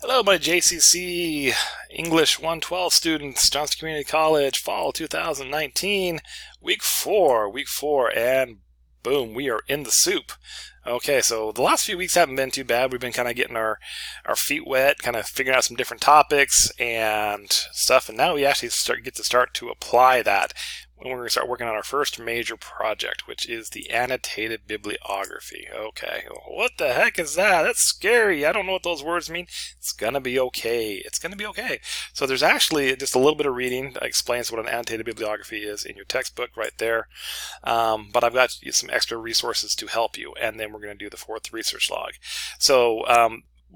Hello, my JCC English 112 students, Johnson Community College, fall 2019, week four, and boom, we are in the soup. Okay, so the last few weeks haven't been too bad. We've been kind of getting our feet wet, kind of figuring out some different topics and stuff, and now we actually get to start to apply that when we're going to start working on our first major project, which is the annotated bibliography. Okay, what the heck is that? That's scary. I don't know what those words mean. It's going to be okay. It's going to be okay. So there's actually just a little bit of reading that explains what an annotated bibliography is in your textbook right there. But I've got some extra resources to help you, and then we're going to do the fourth research log. So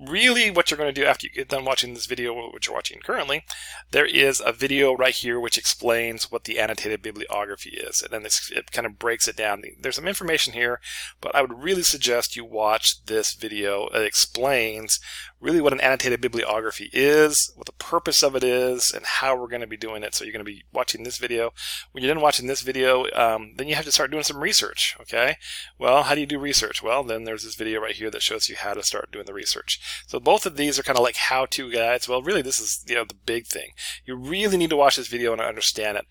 really what you're going to do after you get done watching this video, which you're watching currently, there is a video right here which explains what the annotated bibliography is, and then it kind of breaks it down. There's some information here, but I would really suggest you watch this video. It explains really what an annotated bibliography is, what the purpose of it is, and how we're going to be doing it. So you're going to be watching this video. When you're done watching this video, then you have to start doing some research. Okay, well, how do you do research? Well, then there's this video right here that shows you how to start doing the research. So both of these are kind of like how-to guides. Well, really, this is the big thing. You really need to watch this video and understand it.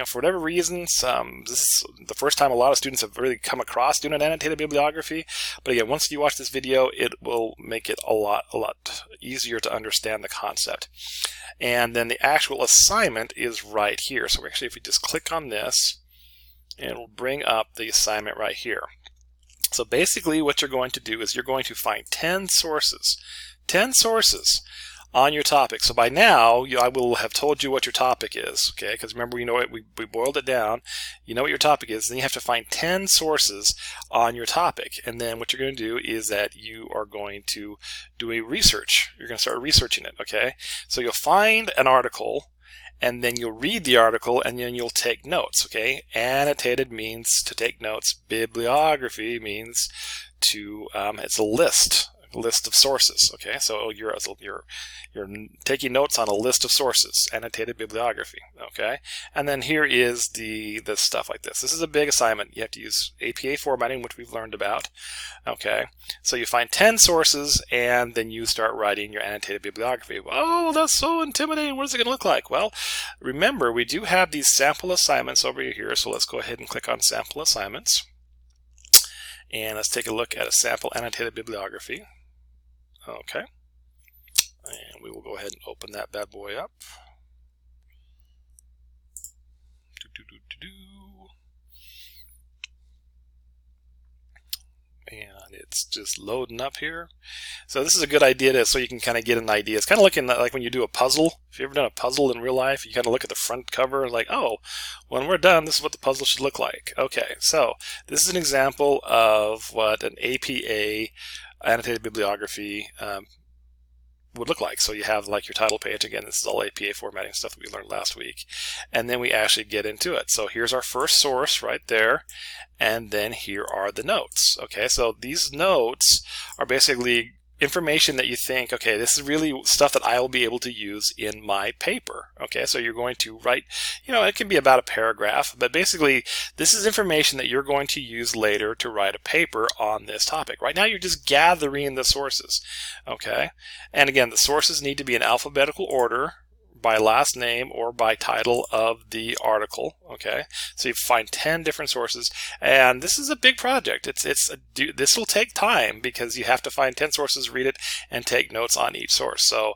For whatever reasons, this is the first time a lot of students have really come across doing an annotated bibliography. But again, once you watch this video, it will make it a lot easier to understand the concept. And then the actual assignment is right here. So actually, if we just click on this, it will bring up the assignment right here. So basically what you're going to do is you're going to find 10 sources on your topic. So by now, I will have told you what your topic is, okay? Because remember, you know it, we boiled it down. You know what your topic is. Then you have to find 10 sources on your topic. And then what you're going to do is that you are going to do a research. You're going to start researching it, okay? So you'll find an article, and then you'll read the article, and then you'll take notes, okay? Annotated means to take notes. Bibliography means to, it's a list of sources, okay? So you're taking notes on a list of sources, annotated bibliography, okay? And then here is the stuff like this. This is a big assignment. You have to use APA formatting, which we've learned about, okay? So you find 10 sources, and then you start writing your annotated bibliography. Oh, that's so intimidating. What is it going to look like? Well, remember, we do have these sample assignments over here, so let's go ahead and click on sample assignments. And let's take a look at a sample annotated bibliography. Okay, and we will go ahead and open that bad boy up. And it's just loading up here. So this is a good idea so you can kind of get an idea. It's kind of looking like when you do a puzzle. If you've ever done a puzzle in real life, you kind of look at the front cover like, oh, when we're done, this is what the puzzle should look like. Okay, so this is an example of what an APA annotated bibliography would look like. So you have like your title page. Again, this is all APA formatting stuff that we learned last week. And then we actually get into it. So here's our first source right there. And then here are the notes. Okay, so these notes are basically information that you think, okay, this is really stuff that I will be able to use in my paper. Okay, so you're going to write, it can be about a paragraph, but basically this is information that you're going to use later to write a paper on this topic. Right now you're just gathering the sources, okay? And again, the sources need to be in alphabetical order, by last name or by title of the article, okay? So you find 10 different sources, and this is a big project. This will take time because you have to find 10 sources, read it, and take notes on each source. So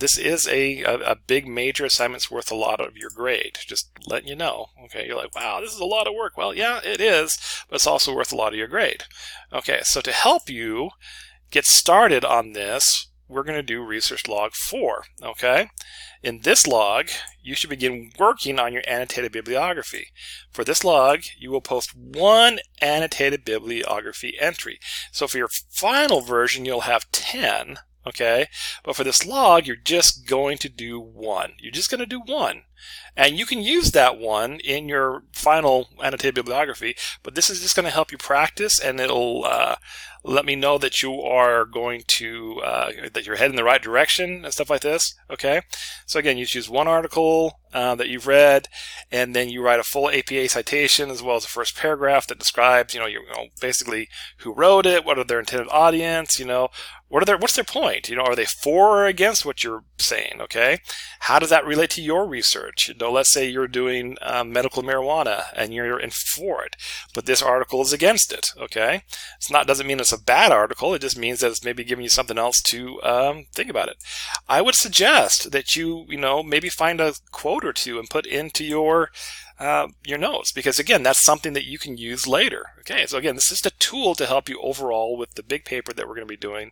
this is a big major assignment's worth a lot of your grade, just letting you know, okay? You're like, wow, this is a lot of work. Well, yeah, it is, but it's also worth a lot of your grade. Okay, so to help you get started on this, we're going to do research log 4, okay? In this log, you should begin working on your annotated bibliography. For this log, you will post one annotated bibliography entry. So for your final version, you'll have 10, okay? But for this log, you're just going to do one. You're just going to do one. And you can use that one in your final annotated bibliography, but this is just going to help you practice, and it'll let me know that you are going to, that you're heading in the right direction and stuff like this, okay? So again, you choose one article that you've read, and then you write a full APA citation as well as the first paragraph that describes, basically who wrote it, what are their intended audience, what's their point? Are they for or against what you're saying? Okay, how does that relate to your research? Let's say you're doing medical marijuana and you're in for it, but this article is against it. Okay, doesn't mean it's a bad article. It just means that it's maybe giving you something else to think about it. I would suggest that you maybe find a quote or two and put into your notes, because again, that's something that you can use later. Okay, so again, this is just a tool to help you overall with the big paper that we're going to be doing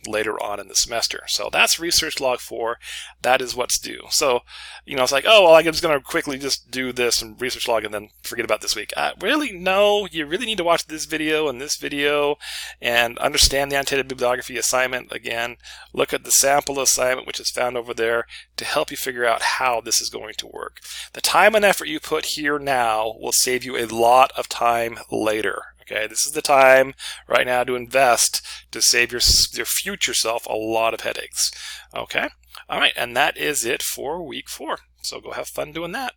later on in the semester. So that's research log 4. That is what's due. So it's like, oh well, I'm just going to quickly just do this and research log and then forget about this week. Really, no, you really need to watch this video and understand the annotated bibliography assignment. Again, look at the sample assignment which is found over there to help you figure out how this is going to work. The time and effort you put here now will save you a lot of time later. Okay, this is the time right now to invest to save your future self a lot of headaches. Okay, all right, and that is it for week 4. So go have fun doing that.